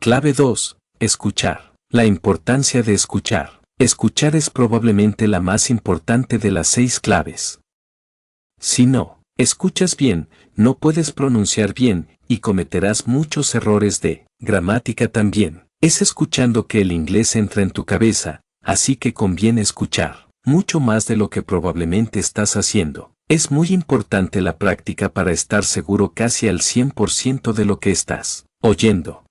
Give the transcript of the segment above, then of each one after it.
Clave 2. Escuchar. La importancia de escuchar. Escuchar es probablemente la más importante de las 6 claves. Si no escuchas bien, no puedes pronunciar bien, y cometerás muchos errores de gramática también. Es escuchando que el inglés entra en tu cabeza, así que conviene escuchar mucho más de lo que probablemente estás haciendo. Es muy importante la práctica para estar seguro casi al 100% de lo que estás oyendo.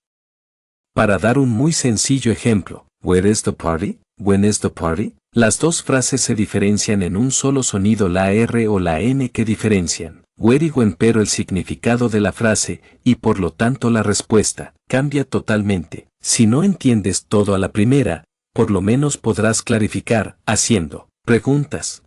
Para dar un muy sencillo ejemplo, ¿Where is the party? ¿When is the party? Las dos frases se diferencian en un solo sonido, la R o la N que diferencian where y when, pero el significado de la frase, y por lo tanto la respuesta, cambia totalmente. Si no entiendes todo a la primera, por lo menos podrás clarificar, haciendo preguntas.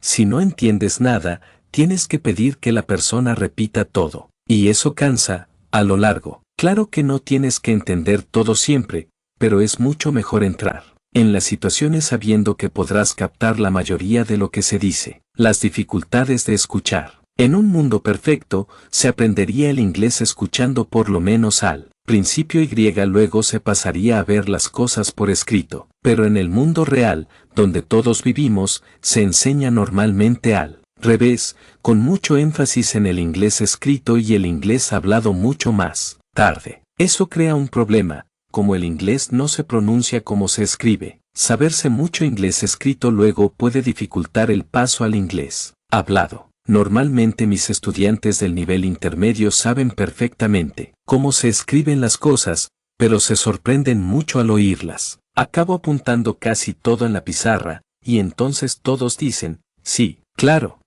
Si no entiendes nada, tienes que pedir que la persona repita todo, y eso cansa, a lo largo. Claro que no tienes que entender todo siempre, pero es mucho mejor entrar en las situaciones sabiendo que podrás captar la mayoría de lo que se dice. Las dificultades de escuchar. En un mundo perfecto, se aprendería el inglés escuchando por lo menos al principio y luego se pasaría a ver las cosas por escrito. Pero en el mundo real, donde todos vivimos, se enseña normalmente al revés, con mucho énfasis en el inglés escrito y el inglés hablado mucho más tarde. Eso crea un problema. Como el inglés no se pronuncia como se escribe, saberse mucho inglés escrito luego puede dificultar el paso al inglés hablado. Normalmente mis estudiantes del nivel intermedio saben perfectamente cómo se escriben las cosas, pero se sorprenden mucho al oírlas. Acabo apuntando casi todo en la pizarra, y entonces todos dicen, sí, claro.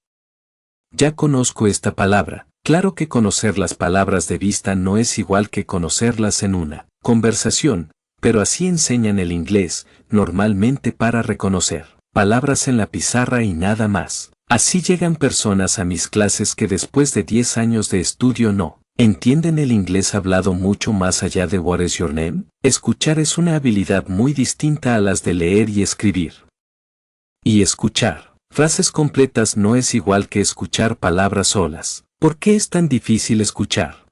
Ya conozco esta palabra. Claro que conocer las palabras de vista no es igual que conocerlas en una conversación, pero así enseñan el inglés, normalmente para reconocer palabras en la pizarra y nada más. Así llegan personas a mis clases que después de 10 años de estudio no entienden el inglés hablado mucho más allá de What is your name? Escuchar es una habilidad muy distinta a las de leer y escribir. Y escuchar frases completas no es igual que escuchar palabras solas. ¿Por qué es tan difícil escuchar?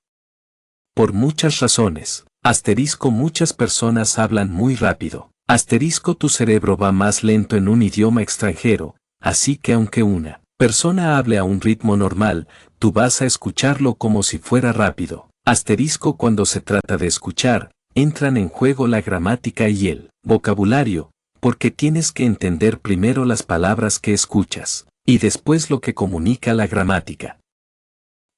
Por muchas razones. Asterisco, muchas personas hablan muy rápido. Asterisco, tu cerebro va más lento en un idioma extranjero, así que aunque una persona hable a un ritmo normal, tú vas a escucharlo como si fuera rápido. Asterisco, cuando se trata de escuchar, entran en juego la gramática y el vocabulario, porque tienes que entender primero las palabras que escuchas, y después lo que comunica la gramática.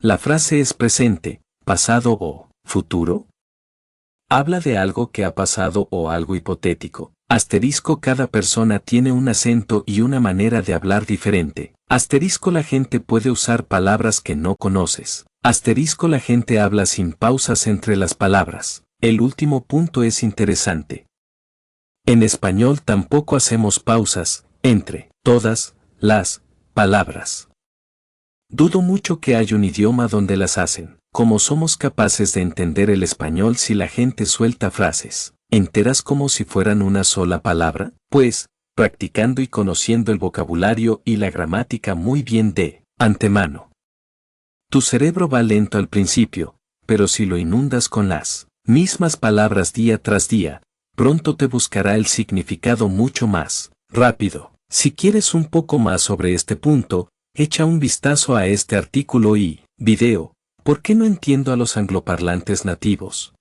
La frase es presente, pasado o futuro. Habla de algo que ha pasado o algo hipotético. Asterisco, cada persona tiene un acento y una manera de hablar diferente. Asterisco, la gente puede usar palabras que no conoces. Asterisco, la gente habla sin pausas entre las palabras. El último punto es interesante. En español tampoco hacemos pausas entre todas las palabras. Dudo mucho que haya un idioma donde las hacen. ¿Cómo somos capaces de entender el español si la gente suelta frases enteras como si fueran una sola palabra? Pues, practicando y conociendo el vocabulario y la gramática muy bien de antemano. Tu cerebro va lento al principio, pero si lo inundas con las mismas palabras día tras día, pronto te buscará el significado mucho más rápido. Si quieres un poco más sobre este punto, echa un vistazo a este artículo y video. ¿Por qué no entiendo a los angloparlantes nativos?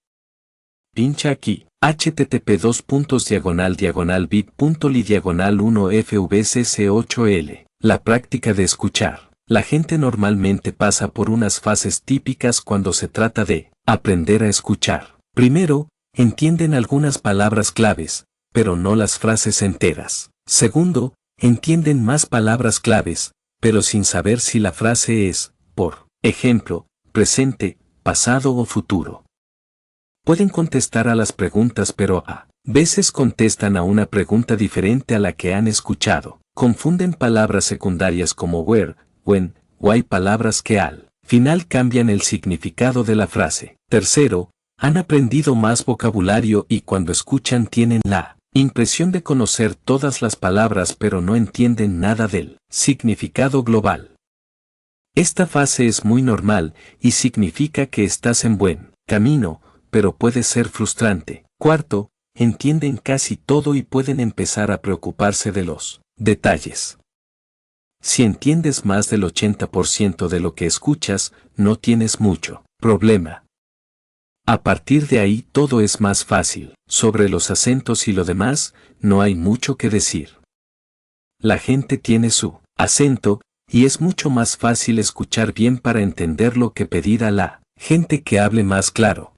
Pincha aquí, http://bit.ly/1fvcc8l. La práctica de escuchar. La gente normalmente pasa por unas fases típicas cuando se trata de aprender a escuchar. Primero, entienden algunas palabras claves, pero no las frases enteras. Segundo, entienden más palabras claves, pero sin saber si la frase es, por ejemplo, presente, pasado o futuro. Pueden contestar a las preguntas, pero a veces contestan a una pregunta diferente a la que han escuchado. Confunden palabras secundarias como where, when, why, palabras que al final cambian el significado de la frase. Tercero, han aprendido más vocabulario y cuando escuchan tienen la impresión de conocer todas las palabras pero no entienden nada del significado global. Esta fase es muy normal y significa que estás en buen camino, pero puede ser frustrante. Cuarto, entienden casi todo y pueden empezar a preocuparse de los detalles. Si entiendes más del 80% de lo que escuchas, no tienes mucho problema. A partir de ahí todo es más fácil. Sobre los acentos y lo demás, no hay mucho que decir. La gente tiene su acento, y es mucho más fácil escuchar bien para entenderlo que pedir a la gente que hable más claro.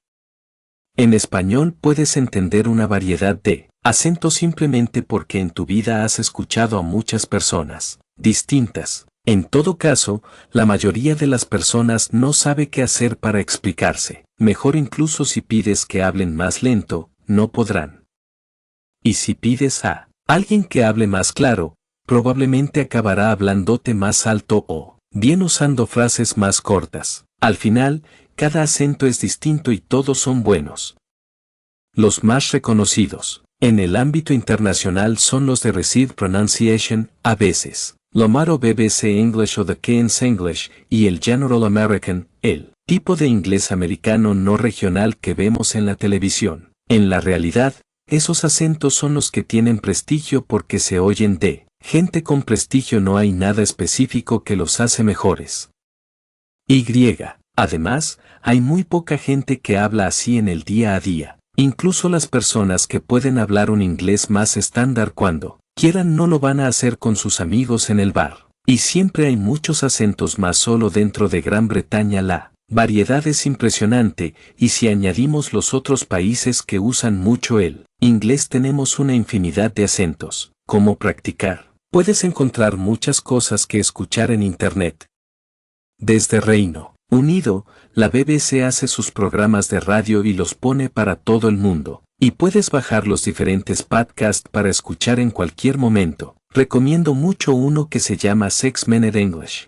En español puedes entender una variedad de acentos simplemente porque en tu vida has escuchado a muchas personas distintas. En todo caso, la mayoría de las personas no sabe qué hacer para explicarse. Mejor incluso si pides que hablen más lento, no podrán. Y si pides a alguien que hable más claro, probablemente acabará hablándote más alto o bien usando frases más cortas. Al final, cada acento es distinto y todos son buenos. Los más reconocidos en el ámbito internacional son los de Received Pronunciation, a veces Lomaro BBC English o The Keynes English, y el General American, el tipo de inglés americano no regional que vemos en la televisión. En la realidad, esos acentos son los que tienen prestigio porque se oyen de gente con prestigio, no hay nada específico que los hace mejores. Además, hay muy poca gente que habla así en el día a día. Incluso las personas que pueden hablar un inglés más estándar cuando quieran no lo van a hacer con sus amigos en el bar. Y siempre hay muchos acentos más solo dentro de Gran Bretaña. La variedad es impresionante, y si añadimos los otros países que usan mucho el inglés tenemos una infinidad de acentos. ¿Cómo practicar? Puedes encontrar muchas cosas que escuchar en Internet. Desde Reino Unido, la BBC hace sus programas de radio y los pone para todo el mundo. Y puedes bajar los diferentes podcasts para escuchar en cualquier momento. Recomiendo mucho uno que se llama 6 Minute English.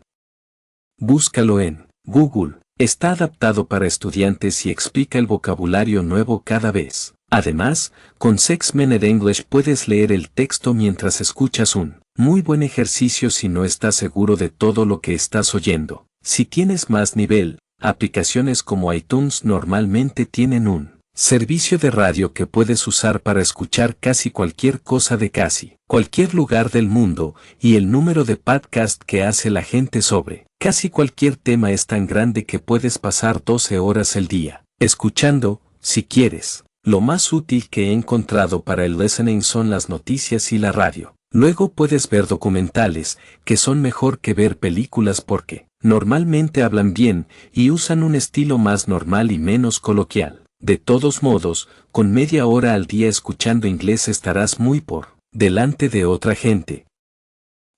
Búscalo en Google. Está adaptado para estudiantes y explica el vocabulario nuevo cada vez. Además, con 6 Minute English puedes leer el texto mientras escuchas, un muy buen ejercicio si no estás seguro de todo lo que estás oyendo. Si tienes más nivel, aplicaciones como iTunes normalmente tienen un servicio de radio que puedes usar para escuchar casi cualquier cosa de casi cualquier lugar del mundo, y el número de podcast que hace la gente sobre casi cualquier tema es tan grande que puedes pasar 12 horas al día escuchando, si quieres. Lo más útil que he encontrado para el listening son las noticias y la radio. Luego puedes ver documentales, que son mejor que ver películas porque normalmente hablan bien y usan un estilo más normal y menos coloquial. De todos modos, con media hora al día escuchando inglés estarás muy por delante de otra gente.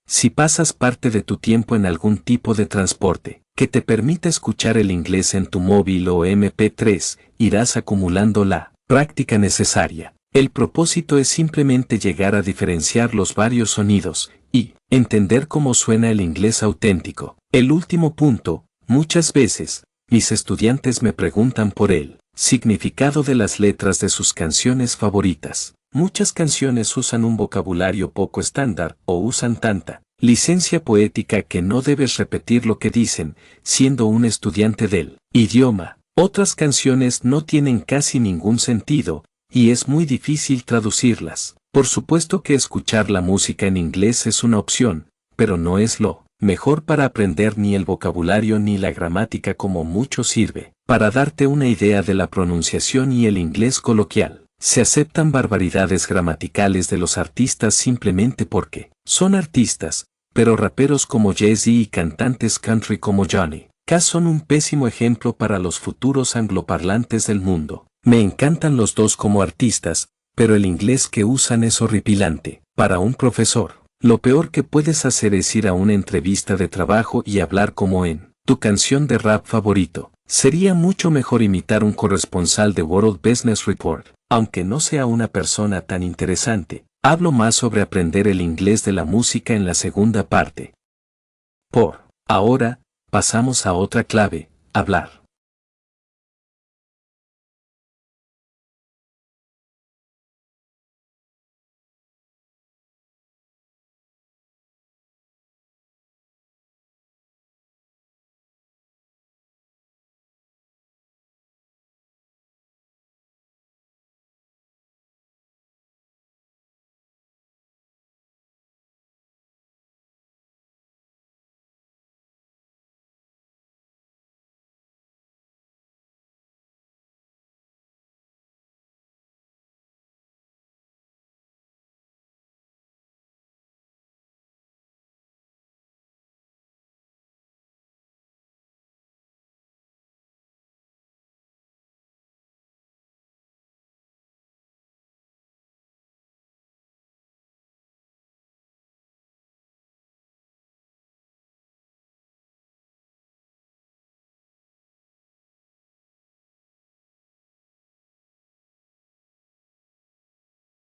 Si pasas parte de tu tiempo en algún tipo de transporte que te permita escuchar el inglés en tu móvil o MP3, irás acumulando la práctica necesaria. El propósito es simplemente llegar a diferenciar los varios sonidos y entender cómo suena el inglés auténtico. El último punto, muchas veces, mis estudiantes me preguntan por el significado de las letras de sus canciones favoritas. Muchas canciones usan un vocabulario poco estándar o usan tanta licencia poética que no debes repetir lo que dicen, siendo un estudiante del idioma. Otras canciones no tienen casi ningún sentido, y es muy difícil traducirlas. Por supuesto que escuchar la música en inglés es una opción, pero no es lo mejor para aprender ni el vocabulario ni la gramática, como mucho sirve para darte una idea de la pronunciación y el inglés coloquial. Se aceptan barbaridades gramaticales de los artistas simplemente porque son artistas, pero raperos como Jay-Z y cantantes country como Johnny Cash son un pésimo ejemplo para los futuros angloparlantes del mundo. Me encantan los dos como artistas, pero el inglés que usan es horripilante. Para un profesor, lo peor que puedes hacer es ir a una entrevista de trabajo y hablar como en tu canción de rap favorito. Sería mucho mejor imitar un corresponsal de World Business Report. Aunque no sea una persona tan interesante, hablo más sobre aprender el inglés de la música en la segunda parte. Por ahora, pasamos a otra clave, hablar.